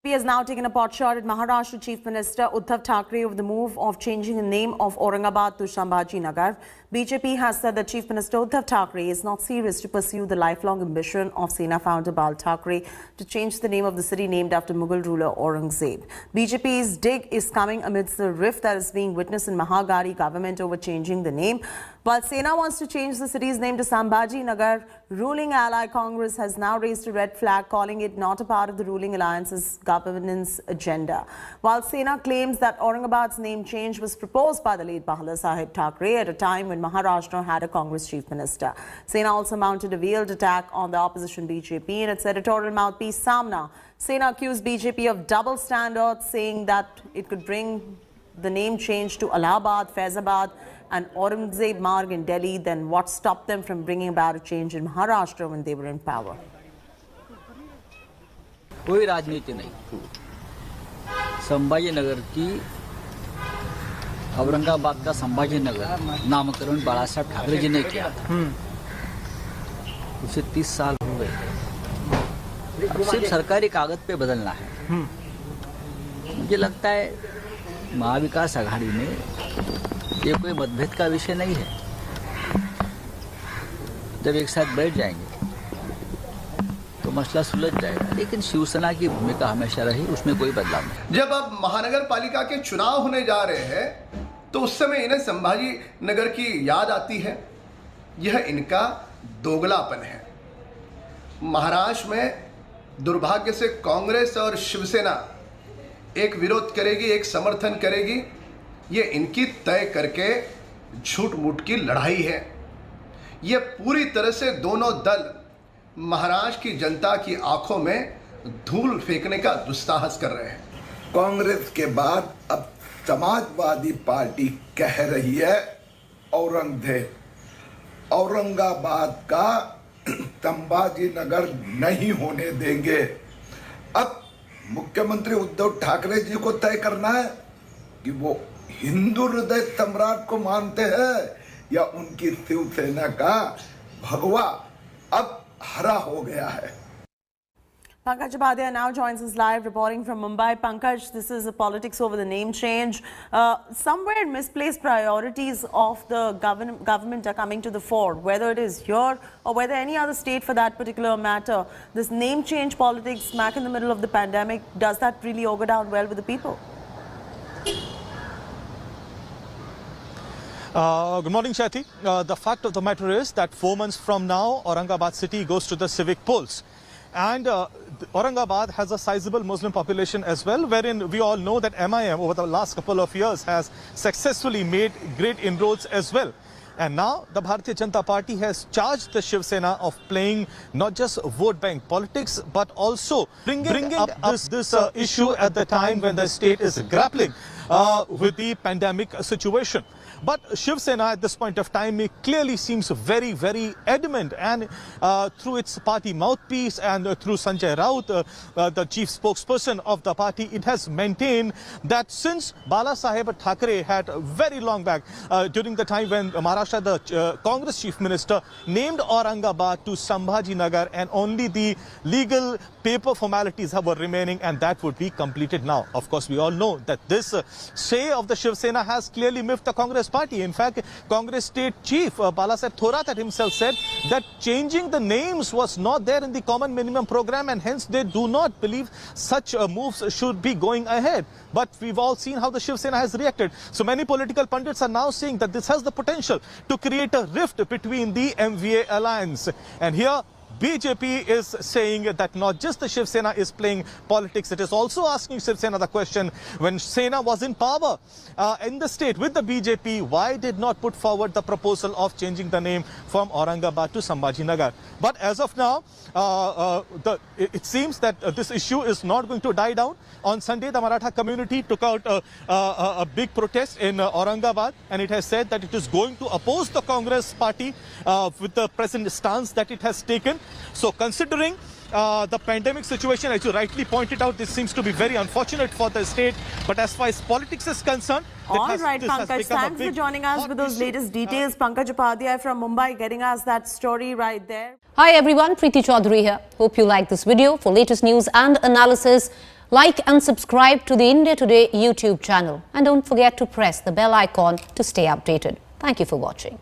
He has now taken a pot shot at Maharashtra Chief Minister Uddhav Thackeray over the move of changing the name of Aurangabad to Sambhaji Nagar. BJP has said that Chief Minister Uddhav Thackeray is not serious to pursue the lifelong ambition of Sena founder Bal Thackeray to change the name of the city named after Mughal ruler Aurangzeb. BJP's dig is coming amidst the rift that is being witnessed in Mahagadi government over changing the name. While Sena wants to change the city's name to Sambhaji Nagar, ruling ally Congress has now raised a red flag, calling it not a part of the ruling alliance's governance agenda. While Sena claims that Aurangabad's name change was proposed by the late Bala Saheb Thackeray at a time when Maharashtra had a Congress chief minister. Sena also mounted a veiled attack on the opposition BJP in its editorial mouthpiece Samna. Sena accused BJP of double standards, saying that it could bring the name change to Allahabad, Faizabad and Aurangzeb Marg in Delhi. Then what stopped them from bringing about a change in Maharashtra when they were in power? कोई राजनीति नहीं। संभाजी नगर की औरंगाबाद का संभाजी नगर नामकरण बाला साहब ठाकरे जी ने किया था। उसे 30 साल हो गए। अब सिर्फ सरकारी कागज पे बदलना है। मुझे लगता है महाविकास आघाड़ी में ये कोई मतभेद का विषय नहीं है। जब एक साथ बैठ जाएंगे तो मसला सुलझ जाएगा, लेकिन शिवसेना की भूमिका हमेशा रही, उसमें कोई बदलाव नहीं। जब अब महानगर पालिका के चुनाव होने जा रहे हैं तो उस समय इन्हें संभाजी नगर की याद आती है। यह इनका दोगलापन है। महाराष्ट्र में दुर्भाग्य से कांग्रेस और शिवसेना एक विरोध करेगी, एक समर्थन करेगी। ये इनकी तय करके झूठ मूठ की लड़ाई है। ये पूरी तरह से दोनों दल महाराष्ट्र की जनता की आंखों में धूल फेंकने का दुस्साहस कर रहे हैं। कांग्रेस के बाद अब समाजवादी पार्टी कह रही है औरंगाबाद का संभाजी नगर नहीं होने देंगे। अब मुख्यमंत्री उद्धव ठाकरे जी को तय करना है कि वो हिंदू हृदय सम्राट को मानते हैं या उनकी शिवसेना का भगवा अब हरा हो गया है। Pankaj Upadhyay now joins us live, reporting from Mumbai. Pankaj, this is the politics over the name change. Somewhere misplaced priorities of the government are coming to the fore, whether it is here or whether any other state for that particular matter. This name change politics smack in the middle of the pandemic, does that really augur down well with the people? Good morning, Shati. The fact of the matter is that 4 months from now, Aurangabad city goes to the civic polls. And Aurangabad has a sizable Muslim population as well, wherein we all know that MIM over the last couple of years has successfully made great inroads as well. And now the Bharatiya Janata Party has charged the Shiv Sena of playing not just vote bank politics, but also bringing up this issue at the time when the state is grappling with the pandemic situation. But Shiv Sena at this point of time clearly seems very, very adamant, and through its party mouthpiece and through Sanjay Raut, the chief spokesperson of the party, it has maintained that since Bala Saheb Thackeray had very long back, during the time when Maharashtra, the Congress chief minister, named Aurangabad to Sambhaji Nagar, and only the legal paper formalities were remaining, and that would be completed now. Of course, we all know that this say of the Shiv Sena has clearly miffed the Congress party. In fact, Congress state chief Balasaheb Thorat himself said that changing the names was not there in the common minimum program, and hence they do not believe such moves should be going ahead. But we've all seen how the Shiv Sena has reacted. So many political pundits are now saying that this has the potential to create a rift between the MVA alliance. And here BJP is saying that not just the Shiv Sena is playing politics, it is also asking Shiv Sena the question, when Sena was in power in the state with the BJP, why did not put forward the proposal of changing the name from Aurangabad to Sambhaji Nagar? But as of now, it seems that this issue is not going to die down. On Sunday, the Maratha community took out a big protest in Aurangabad, and it has said that it is going to oppose the Congress party with the present stance that it has taken. So considering the pandemic situation, as you rightly pointed out, this seems to be very unfortunate for the state. But as far as politics is concerned, all right, Pankaj, thanks for joining us with those latest details. Pankaj Upadhyay from Mumbai getting us that story right there. Hi everyone, Preeti Chaudhary here. Hope you like this video. For latest news and analysis, Like and subscribe to the India Today YouTube channel. And don't forget to press the bell icon to stay updated. Thank you for watching.